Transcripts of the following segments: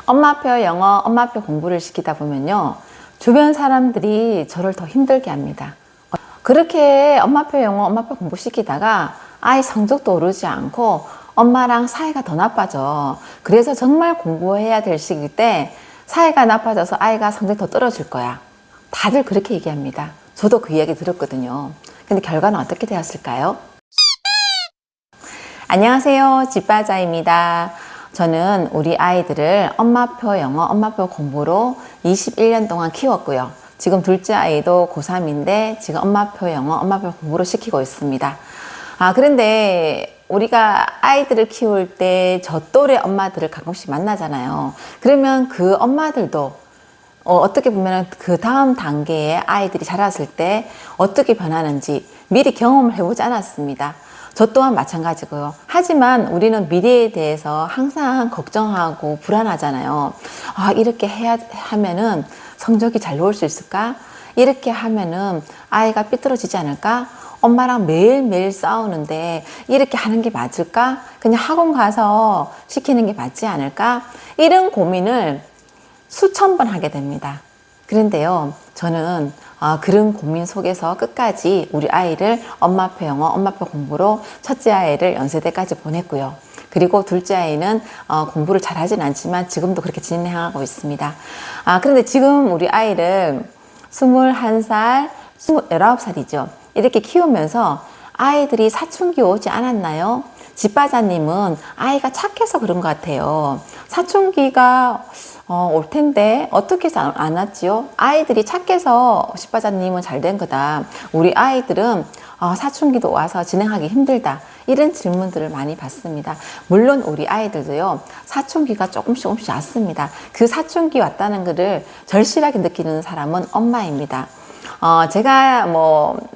엄마표 영어, 엄마표 공부를 시키다 보면요. 주변 사람들이 저를 더 힘들게 합니다. 그렇게 엄마표 영어, 엄마표 공부 시키다가 아이 성적도 오르지 않고 엄마랑 사이가 더 나빠져. 그래서 정말 공부해야 될 시기 때 사이가 나빠져서 아이가 성적이 더 떨어질 거야. 다들 그렇게 얘기합니다. 저도 그 이야기 들었거든요. 근데 결과는 어떻게 되었을까요? 안녕하세요. 집바자입니다. 저는 우리 아이들을 엄마표 영어, 엄마표 공부로 21년 동안 키웠고요. 지금 둘째 아이도 고3인데 지금 엄마표 영어, 엄마표 공부로 시키고 있습니다. 그런데 우리가 아이들을 키울 때 저 또래 엄마들을 가끔씩 만나잖아요. 그러면 그 엄마들도 어떻게 보면 그 다음 단계의 아이들이 자랐을 때 어떻게 변하는지 미리 경험을 해보지 않았습니다. 저 또한 마찬가지고요. 하지만 우리는 미래에 대해서 항상 걱정하고 불안하잖아요. 이렇게 하면은 성적이 잘 나올 수 있을까? 이렇게 하면은 아이가 삐뚤어지지 않을까? 엄마랑 매일매일 싸우는데 이렇게 하는 게 맞을까? 그냥 학원 가서 시키는 게 맞지 않을까? 이런 고민을 수천 번 하게 됩니다. 그런데요, 저는 그런 고민 속에서 끝까지 우리 아이를 엄마표 영어, 엄마표 공부로 첫째 아이를 연세대까지 보냈고요. 그리고 둘째 아이는 공부를 잘하진 않지만 지금도 그렇게 진행하고 있습니다. 그런데 지금 우리 아이를 21살, 29살이죠. 이렇게 키우면서 아이들이 사춘기 오지 않았나요? 집바자님은 아이가 착해서 그런 것 같아요. 사춘기가 올 텐데 어떻게 해서 안 왔지요? 아이들이 착해서 집바자님은 잘 된 거다. 우리 아이들은 사춘기도 와서 진행하기 힘들다. 이런 질문들을 많이 받습니다. 물론 우리 아이들도요, 사춘기가 조금씩 왔습니다. 그 사춘기 왔다는 것을 절실하게 느끼는 사람은 엄마입니다. 제가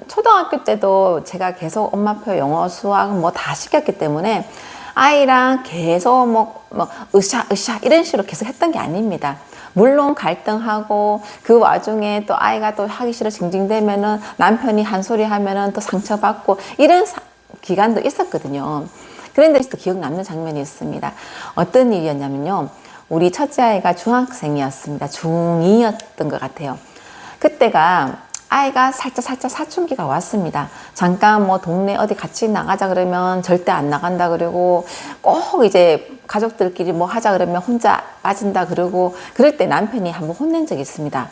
초등학교 때도 제가 계속 엄마표 영어, 수학 다 시켰기 때문에 아이랑 계속 으쌰 이런 식으로 계속 했던 게 아닙니다. 물론 갈등하고 그 와중에 또 아이가 또 하기 싫어 징징대면은 남편이 한 소리 하면은 또 상처받고 이런 기간도 있었거든요. 그런데 또 기억 남는 장면이 있습니다. 어떤 일이었냐면요. 우리 첫째 아이가 중학생이었습니다. 중2였던 것 같아요. 그때가 아이가 살짝 사춘기가 왔습니다. 잠깐 동네 어디 같이 나가자 그러면 절대 안 나간다 그러고 꼭 이제 가족들끼리 하자 그러면 혼자 빠진다 그러고 그럴 때 남편이 한번 혼낸 적이 있습니다.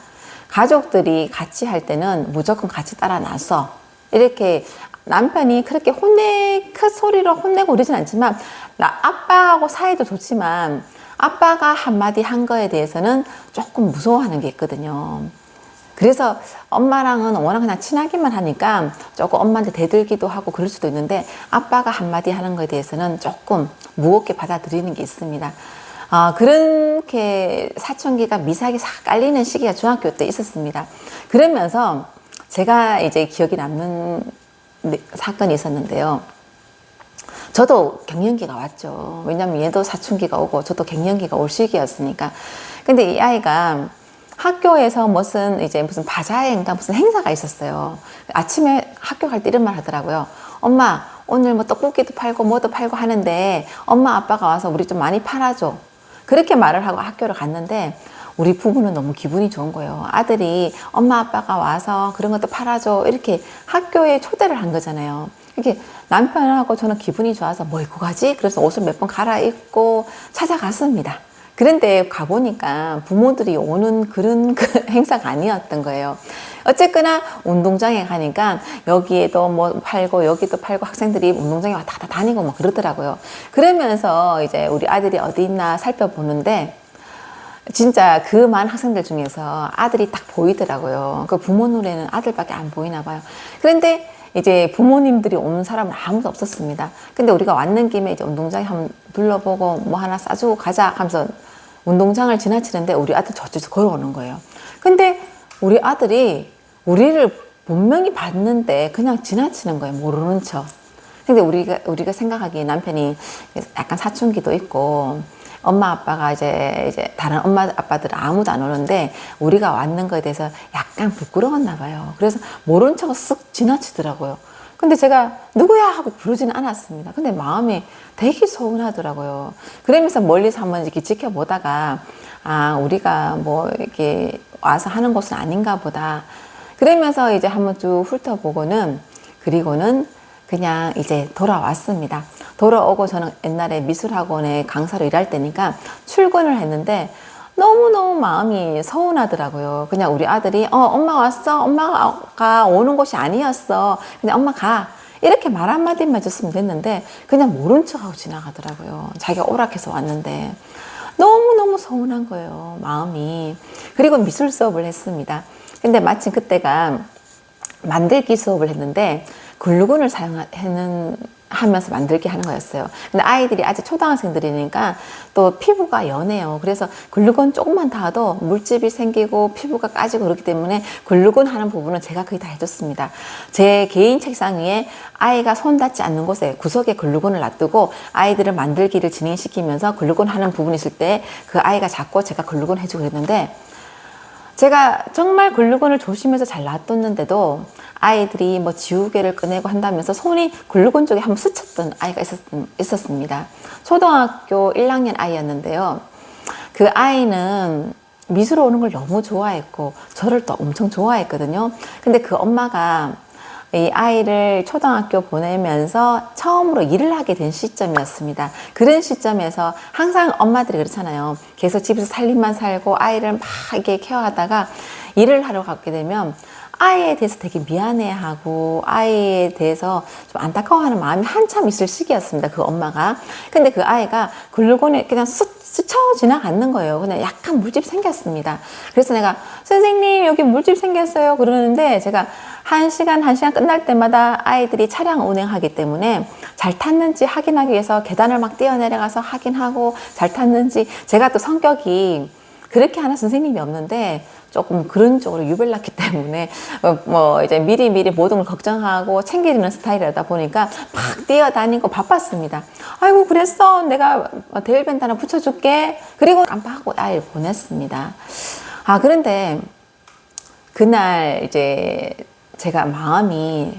가족들이 같이 할 때는 무조건 같이 따라 나서 이렇게 남편이 그렇게 큰 소리로 혼내고 그러진 않지만 아빠하고 사이도 좋지만 아빠가 한마디 한 거에 대해서는 조금 무서워하는 게 있거든요. 그래서 엄마랑은 워낙 그냥 친하기만 하니까 조금 엄마한테 대들기도 하고 그럴 수도 있는데 아빠가 한마디 하는 거에 대해서는 조금 무겁게 받아들이는 게 있습니다. 그렇게 사춘기가 미세하게 싹 깔리는 시기가 중학교 때 있었습니다. 그러면서 제가 이제 기억이 남는 사건이 있었는데요. 저도 갱년기가 왔죠. 왜냐면 얘도 사춘기가 오고 저도 갱년기가 올 시기였으니까. 근데 이 아이가 학교에서 무슨 바자회인가 무슨 행사가 있었어요. 아침에 학교 갈 때 이런 말 하더라고요. 엄마, 오늘 떡볶이도 팔고 뭐도 팔고 하는데 엄마 아빠가 와서 우리 좀 많이 팔아줘. 그렇게 말을 하고 학교를 갔는데 우리 부부는 너무 기분이 좋은 거예요. 아들이 엄마 아빠가 와서 그런 것도 팔아줘. 이렇게 학교에 초대를 한 거잖아요. 이렇게 남편하고 저는 기분이 좋아서 뭐 입고 가지? 그래서 옷을 몇 번 갈아입고 찾아갔습니다. 그런데 가보니까 부모들이 오는 그런 행사가 아니었던 거예요. 어쨌거나 운동장에 가니까 여기에도 팔고 여기도 팔고 학생들이 운동장에 다 다니고 그러더라고요. 그러면서 이제 우리 아들이 어디 있나 살펴보는데 진짜 그 많은 학생들 중에서 아들이 딱 보이더라고요. 그 부모 눈에는 아들밖에 안 보이나 봐요. 그런데 이제 부모님들이 오는 사람은 아무도 없었습니다. 근데 우리가 왔는 김에 이제 운동장에 한번 둘러보고 하나 싸주고 가자 하면서 운동장을 지나치는데 우리 아들 저쪽에서 걸어오는 거예요. 근데 우리 아들이 우리를 분명히 봤는데 그냥 지나치는 거예요. 모르는 척. 근데 우리가 생각하기에 남편이 약간 사춘기도 있고 엄마 아빠가 이제 다른 엄마 아빠들은 아무도 안 오는데 우리가 왔는 거에 대해서 약간 부끄러웠나 봐요. 그래서 모른 척 쓱 지나치더라고요. 근데 제가 누구야 하고 부르지는 않았습니다. 근데 마음이 되게 서운하더라고요. 그러면서 멀리서 한번 이렇게 지켜보다가 아, 우리가 뭐 이렇게 와서 하는 곳은 아닌가 보다. 그러면서 이제 한번 쭉 훑어보고는, 그리고는 그냥 이제 돌아왔습니다. 돌아오고 저는 옛날에 미술학원에 강사로 일할 때니까 출근을 했는데 너무너무 마음이 서운하더라고요. 그냥 우리 아들이 엄마 왔어? 엄마가 오는 곳이 아니었어. 그냥 엄마 가. 이렇게 말 한마디만 해줬으면 됐는데 그냥 모른 척하고 지나가더라고요. 자기가 오락해서 왔는데 너무너무 서운한 거예요, 마음이. 그리고 미술 수업을 했습니다. 근데 마침 그때가 만들기 수업을 했는데 글루건을 하면서 만들게 하는 거였어요. 근데 아이들이 아직 초등학생들이니까 또 피부가 연해요. 그래서 글루건 조금만 닿아도 물집이 생기고 피부가 까지고 그렇기 때문에 글루건 하는 부분은 제가 거의 다 해줬습니다. 제 개인 책상 위에 아이가 손 닿지 않는 곳에 구석에 글루건을 놔두고 아이들을 만들기를 진행시키면서 글루건 하는 부분이 있을 때 그 아이가 잡고 제가 글루건 해주고 그랬는데, 제가 정말 글루건을 조심해서 잘 놔뒀는데도 아이들이 뭐 지우개를 꺼내고 한다면서 손이 글루건 쪽에 한번 스쳤던 아이가 있었습니다. 초등학교 1학년 아이였는데요. 그 아이는 미술 오는 걸 너무 좋아했고 저를 또 엄청 좋아했거든요. 근데 그 엄마가 이 아이를 초등학교 보내면서 처음으로 일을 하게 된 시점이었습니다. 그런 시점에서 항상 엄마들이 그렇잖아요. 계속 집에서 살림만 살고 아이를 막 이렇게 케어하다가 일을 하러 가게 되면 아이에 대해서 되게 미안해하고 아이에 대해서 좀 안타까워하는 마음이 한참 있을 시기였습니다. 그 엄마가. 근데 그 아이가 글루건에 그냥 스쳐 지나가는 거예요. 그냥 약간 물집 생겼습니다. 그래서 내가 선생님 여기 물집 생겼어요 그러는데, 제가 한 시간 끝날 때마다 아이들이 차량 운행하기 때문에 잘 탔는지 확인하기 위해서 계단을 막 뛰어내려가서 확인하고 잘 탔는지, 제가 또 성격이 그렇게 하는 선생님이 없는데 조금 그런 쪽으로 유별났기 때문에 뭐 이제 미리미리 모든 걸 걱정하고 챙기는 스타일이다 보니까 막 뛰어다니고 바빴습니다. 아이고 그랬어, 내가 데일밴드 하나 붙여줄게. 그리고 깜빡하고 아이를 보냈습니다. 아, 그런데 그날 이제 제가 마음이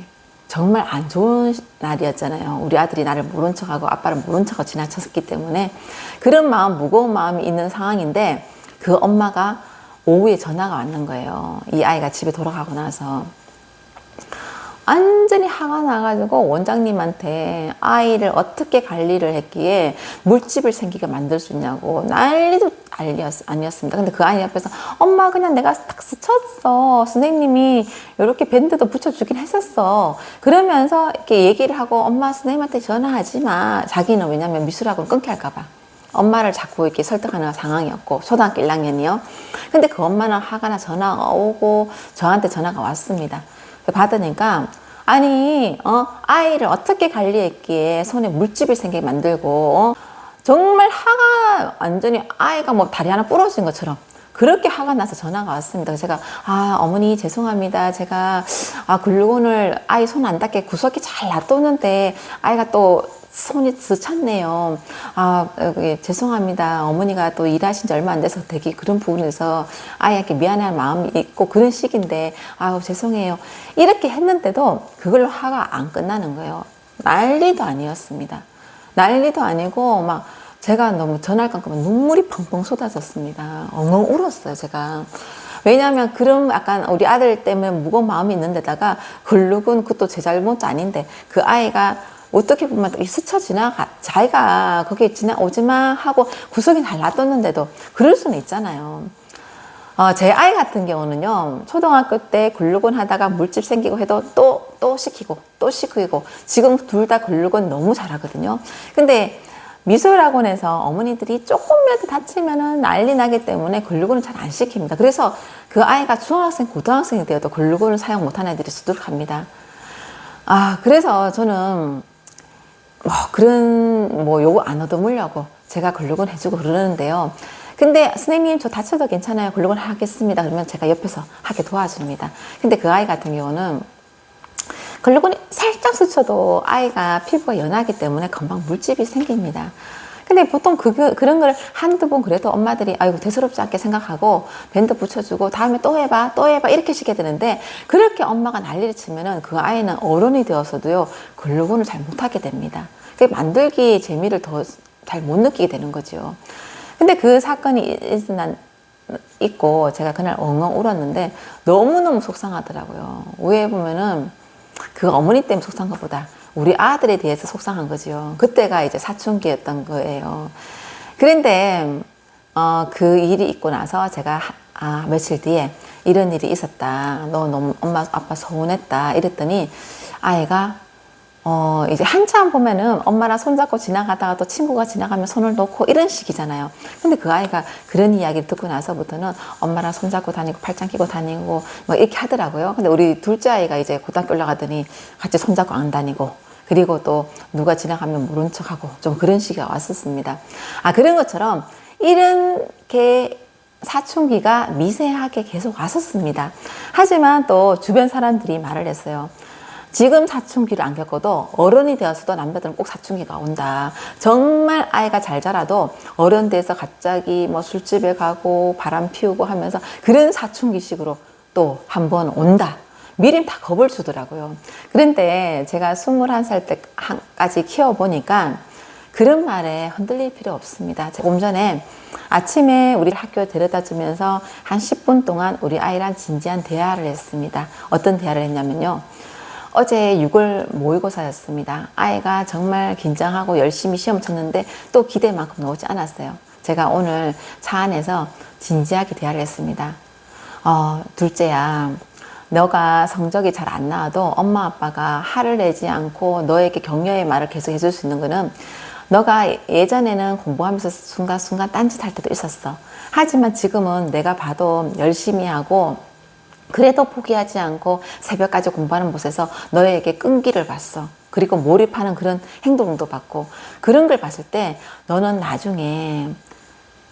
정말 안 좋은 날이었잖아요. 우리 아들이 나를 모른 척하고 아빠를 모른 척하고 지나쳤기 때문에 그런 마음, 무거운 마음이 있는 상황인데, 그 엄마가 오후에 전화가 왔는 거예요. 이 아이가 집에 돌아가고 나서 완전히 화가 나가지고 원장님한테 아이를 어떻게 관리를 했기에 물집을 생기게 만들 수 있냐고 난리도 아니었습니다. 근데 그 아이 옆에서 엄마 그냥 내가 딱 스쳤어. 선생님이 이렇게 밴드도 붙여주긴 했었어. 그러면서 이렇게 얘기를 하고 엄마 선생님한테 전화하지 마. 자기는 왜냐면 미술학원 끊게 할까봐. 엄마를 자꾸 이렇게 설득하는 상황이었고, 초등학교 1학년이요. 근데 그 엄마는 화가 나 전화가 오고 저한테 전화가 왔습니다. 받으니까 아니 아이를 어떻게 관리했기에 손에 물집이 생기게 만들고 정말 화가 완전히 아이가 뭐 다리 하나 부러진 것처럼 그렇게 화가 나서 전화가 왔습니다. 제가 어머니 죄송합니다. 제가 글루건을 아이 손 안 닿게 구석에 잘 놔뒀는데 아이가 또 손이 스쳤네요. 죄송합니다. 어머니가 또 일하신 지 얼마 안 돼서 되게 그런 부분에서 아이에게 미안한 마음이 있고 그런 시기인데 죄송해요. 이렇게 했는데도 그걸로 화가 안 끝나는 거예요. 난리도 아니었습니다. 난리도 아니고 막 제가 너무 전화를 끊고 눈물이 펑펑 쏟아졌습니다. 엉엉 울었어요, 제가. 왜냐하면 그런 약간 우리 아들 때문에 무거운 마음이 있는데다가 글루건 그것도 제 잘못도 아닌데 그 아이가 어떻게 보면 스쳐 자기가 거기 지나오지마 하고 구석에 잘 놔뒀는데도 그럴 수는 있잖아요. 제 아이 같은 경우는요, 초등학교 때 글루건 하다가 물집 생기고 해도 또 시키고 지금 둘 다 글루건 너무 잘하거든요. 근데 미술학원에서 어머니들이 조금이라도 다치면은 난리 나기 때문에 글루건을 잘 안 시킵니다. 그래서 그 아이가 중학생, 고등학생이 되어도 글루건을 사용 못하는 애들이 수두룩합니다. 그래서 저는 그런 요거 안 얻어물려고 제가 글루건 해주고 그러는데요. 근데 선생님 저 다쳐도 괜찮아요. 글루건 하겠습니다. 그러면 제가 옆에서 하게 도와줍니다. 근데 그 아이 같은 경우는 글루건이 살짝 스쳐도 아이가 피부가 연하기 때문에 금방 물집이 생깁니다. 근데 보통 그런 걸 한두 번 그래도 엄마들이 아이고 대수롭지 않게 생각하고 밴드 붙여주고 다음에 또 해봐 이렇게 시게 되는데, 그렇게 엄마가 난리를 치면은 그 아이는 어른이 되어서도요 글루건을 잘 못하게 됩니다. 만들기 재미를 더 잘 못 느끼게 되는 거죠. 근데 그 사건이 있고 제가 그날 엉엉 울었는데 너무너무 속상하더라고요. 왜 보면은 그 어머니 때문에 속상한 것보다 우리 아들에 대해서 속상한 거지요. 그때가 이제 사춘기였던 거예요. 그런데 그 일이 있고 나서 제가 며칠 뒤에 이런 일이 있었다. 너 너무 엄마 아빠 서운했다. 이랬더니 아이가 이제 한참 보면은 엄마랑 손잡고 지나가다가 또 친구가 지나가면 손을 놓고 이런 식이잖아요. 근데 그 아이가 그런 이야기를 듣고 나서부터는 엄마랑 손잡고 다니고 팔짱 끼고 다니고 뭐 이렇게 하더라고요. 근데 우리 둘째 아이가 이제 고등학교 올라가더니 같이 손잡고 안 다니고 그리고 또 누가 지나가면 모른 척하고 좀 그런 시기가 왔었습니다. 그런 것처럼 이렇게 사춘기가 미세하게 계속 왔었습니다. 하지만 또 주변 사람들이 말을 했어요. 지금 사춘기를 안 겪어도 어른이 되어서도 남자들은 꼭 사춘기가 온다. 정말 아이가 잘 자라도 어른 돼서 갑자기 뭐 술집에 가고 바람 피우고 하면서 그런 사춘기식으로 또 한 번 온다. 미리 다 겁을 주더라고요. 그런데 제가 21살 때까지 키워보니까 그런 말에 흔들릴 필요 없습니다. 조금 전에 아침에 우리 학교에 데려다 주면서 한 10분 동안 우리 아이랑 진지한 대화를 했습니다. 어떤 대화를 했냐면요. 어제 6월 모의고사였습니다. 아이가 정말 긴장하고 열심히 시험 쳤는데 또 기대만큼 나오지 않았어요. 제가 오늘 차 안에서 진지하게 대화를 했습니다. 둘째야, 너가 성적이 잘 안 나와도 엄마 아빠가 화를 내지 않고 너에게 격려의 말을 계속 해줄 수 있는 거는 너가 예전에는 공부하면서 순간순간 딴짓할 때도 있었어. 하지만 지금은 내가 봐도 열심히 하고 그래도 포기하지 않고 새벽까지 공부하는 모습에서 너에게 끈기를 봤어. 그리고 몰입하는 그런 행동도 봤고 그런 걸 봤을 때 너는 나중에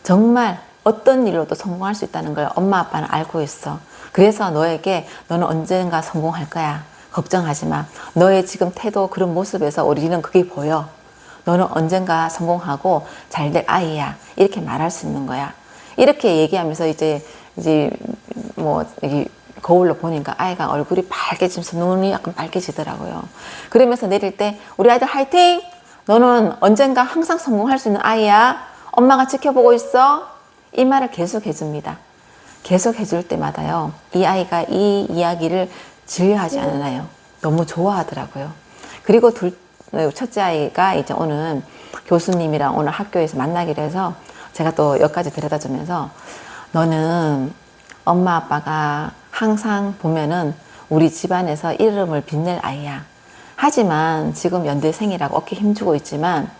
정말 어떤 일로도 성공할 수 있다는 걸 엄마 아빠는 알고 있어. 그래서 너에게 너는 언젠가 성공할 거야. 걱정하지 마. 너의 지금 태도 그런 모습에서 우리는 그게 보여. 너는 언젠가 성공하고 잘 될 아이야. 이렇게 말할 수 있는 거야. 이렇게 얘기하면서 이제 뭐 거울로 보니까 아이가 얼굴이 빨개지면서 눈이 약간 빨개지더라고요. 그러면서 내릴 때 우리 아이들 화이팅! 너는 언젠가 항상 성공할 수 있는 아이야. 엄마가 지켜보고 있어. 이 말을 계속 해줍니다. 계속 해줄 때마다요. 이 아이가 이 이야기를 질려하지 않아요. 너무 좋아하더라고요. 그리고 첫째 아이가 이제 오늘 교수님이랑 오늘 학교에서 만나기로 해서 제가 또 여기까지 데려다 주면서 너는 엄마 아빠가 항상 보면은 우리 집안에서 이름을 빛낼 아이야. 하지만 지금 연대생이라고 어깨 힘주고 있지만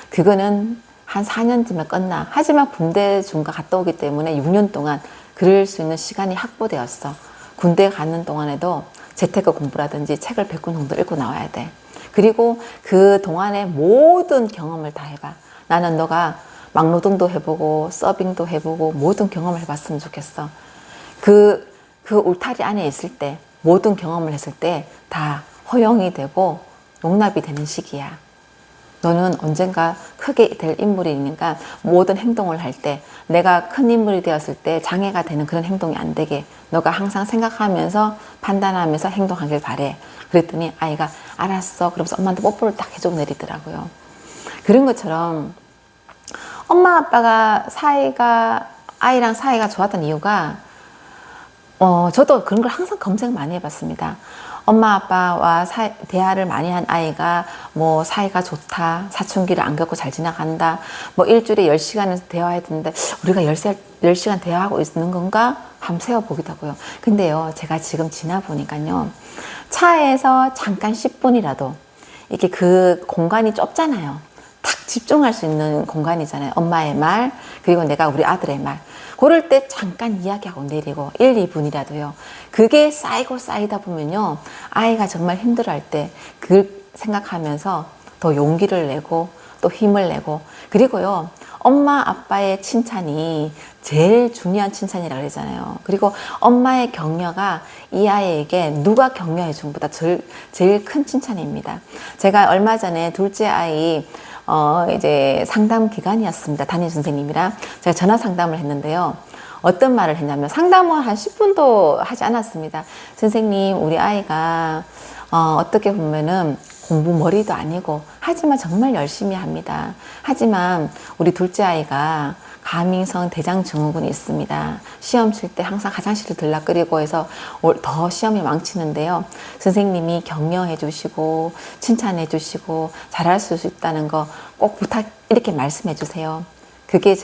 그거는 한 4년 뒤면 끝나. 하지만 군대 중과 갔다 오기 때문에 6년 동안 그럴 수 있는 시간이 확보되었어. 군대 가는 동안에도 재테크 공부라든지 책을 100권 정도 읽고 나와야 돼. 그리고 그 동안에 모든 경험을 다 해봐. 나는 너가 막노동도 해보고 서빙도 해보고 모든 경험을 해봤으면 좋겠어. 그 울타리 안에 있을 때 모든 경험을 했을 때 다 허용이 되고 용납이 되는 시기야. 너는 언젠가 크게 될 인물이니까 모든 행동을 할 때 내가 큰 인물이 되었을 때 장애가 되는 그런 행동이 안 되게 너가 항상 생각하면서 판단하면서 행동하길 바래. 그랬더니 아이가 알았어. 그러면서 엄마한테 뽀뽀를 딱 해주고 내리더라고요. 그런 것처럼 엄마 아빠가 아이랑 사이가 좋았던 이유가 저도 그런 걸 항상 검색 많이 해봤습니다. 엄마 아빠와 대화를 많이 한 아이가 뭐 사이가 좋다, 사춘기를 안 겪고 잘 지나간다, 뭐 일주일에 10시간을 대화했는데 우리가 10시간 대화하고 있는 건가? 한번 세어보기도 하고요. 근데요, 제가 지금 지나보니까요, 차에서 잠깐 10분이라도 이렇게 그 공간이 좁잖아요. 탁 집중할 수 있는 공간이잖아요. 엄마의 말, 그리고 내가 우리 아들의 말. 그럴 때 잠깐 이야기하고 내리고 1, 2분이라도요. 그게 쌓이고 쌓이다 보면요. 아이가 정말 힘들어할 때 그걸 생각하면서 더 용기를 내고 또 힘을 내고 그리고요. 엄마 아빠의 칭찬이 제일 중요한 칭찬이라고 그러잖아요. 그리고 엄마의 격려가 이 아이에게 누가 격려해 준 것보다 제일 큰 칭찬입니다. 제가 얼마 전에 둘째 아이 이제 상담 기간이었습니다. 담임 선생님이랑 제가 전화 상담을 했는데요. 어떤 말을 했냐면 상담은 한 10분도 하지 않았습니다. 선생님, 우리 아이가 어떻게 보면은 공부 머리도 아니고 하지만 정말 열심히 합니다. 하지만 우리 둘째 아이가 가민성 대장증후군이 있습니다. 시험 칠 때 항상 화장실을 들락거리고 해서 더 시험이 망치는데요. 선생님이 격려해 주시고 칭찬해 주시고 잘할 수 있다는 거 꼭 부탁 이렇게 말씀해 주세요. 그게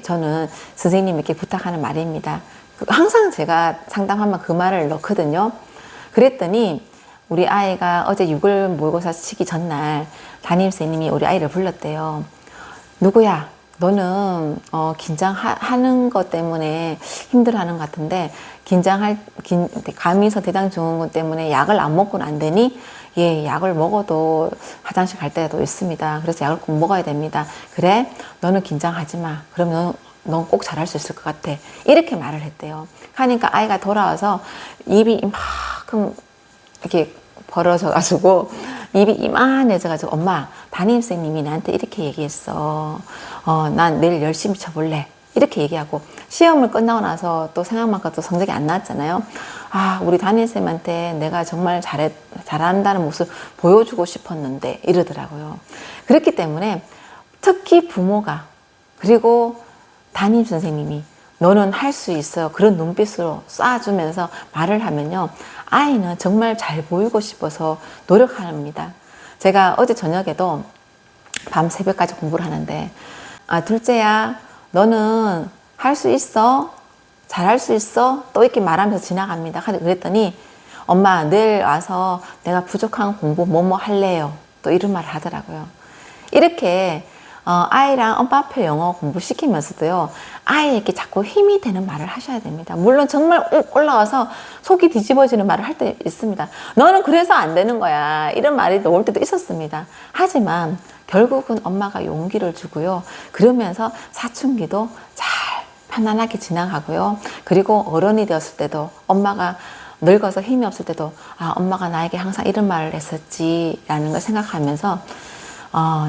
저는 선생님에게 부탁하는 말입니다. 항상 제가 상담하면 그 말을 넣거든요. 그랬더니 우리 아이가 어제 6월 모의고사 치기 전날 담임선생님이 우리 아이를 불렀대요. 누구야? 너는 긴장하는 것 때문에 힘들어하는 것 같은데 가민성 대장증후군 때문에 약을 안 먹고는 안 되니? 예, 약을 먹어도 화장실 갈 때도 있습니다. 그래서 약을 꼭 먹어야 됩니다. 그래? 너는 긴장하지 마. 그럼 넌 꼭 잘할 수 있을 것 같아. 이렇게 말을 했대요. 하니까 아이가 돌아와서 입이 이만큼 이렇게 벌어져가지고 입이 이만해져가지고 엄마 담임선생님이 나한테 이렇게 얘기했어. 난 내일 열심히 쳐볼래. 이렇게 얘기하고 시험을 끝나고 나서 또 생각만큼 또 성적이 안 나왔잖아요. 아, 우리 담임선생님한테 내가 정말 잘한다는 모습 보여주고 싶었는데 이러더라고요. 그렇기 때문에 특히 부모가 그리고 담임선생님이 너는 할 수 있어. 그런 눈빛으로 쏴주면서 말을 하면요. 아이는 정말 잘 보이고 싶어서 노력합니다. 제가 어제 저녁에도 밤 새벽까지 공부를 하는데 둘째야 너는 할 수 있어? 잘할 수 있어? 또 이렇게 말하면서 지나갑니다. 그랬더니 엄마 내일 와서 내가 부족한 공부 뭐뭐 할래요. 또 이런 말을 하더라고요. 이렇게 아이랑 엄마표 영어 공부시키면서도요. 아이에게 자꾸 힘이 되는 말을 하셔야 됩니다. 물론 정말 올라와서 속이 뒤집어지는 말을 할 때 있습니다. 너는 그래서 안 되는 거야. 이런 말이 나올 때도 있었습니다. 하지만 결국은 엄마가 용기를 주고요. 그러면서 사춘기도 잘 편안하게 지나가고요. 그리고 어른이 되었을 때도 엄마가 늙어서 힘이 없을 때도 엄마가 나에게 항상 이런 말을 했었지라는 걸 생각하면서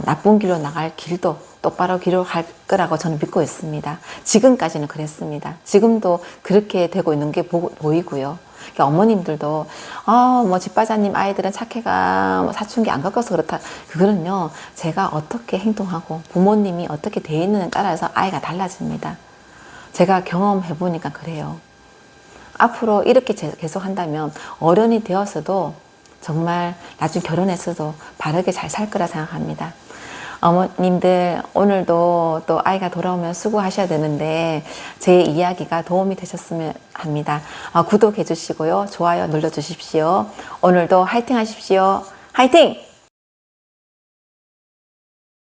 나쁜 길로 나갈 길도 똑바로 길로 갈 거라고 저는 믿고 있습니다. 지금까지는 그랬습니다. 지금도 그렇게 되고 있는 게 보이고요. 그러니까 어머님들도 집바자님 아이들은 착해가 사춘기 안 겪어서 그렇다. 그거는요. 제가 어떻게 행동하고 부모님이 어떻게 돼 있느냐에 따라서 아이가 달라집니다. 제가 경험해 보니까 그래요. 앞으로 이렇게 계속 한다면 어른이 되어서도 정말 나중에 결혼했어도 바르게 잘 살 거라 생각합니다. 어머님들 오늘도 또 아이가 돌아오면 수고하셔야 되는데 제 이야기가 도움이 되셨으면 합니다. 구독해 주시고요. 좋아요 눌러 주십시오. 오늘도 화이팅 하십시오. 화이팅!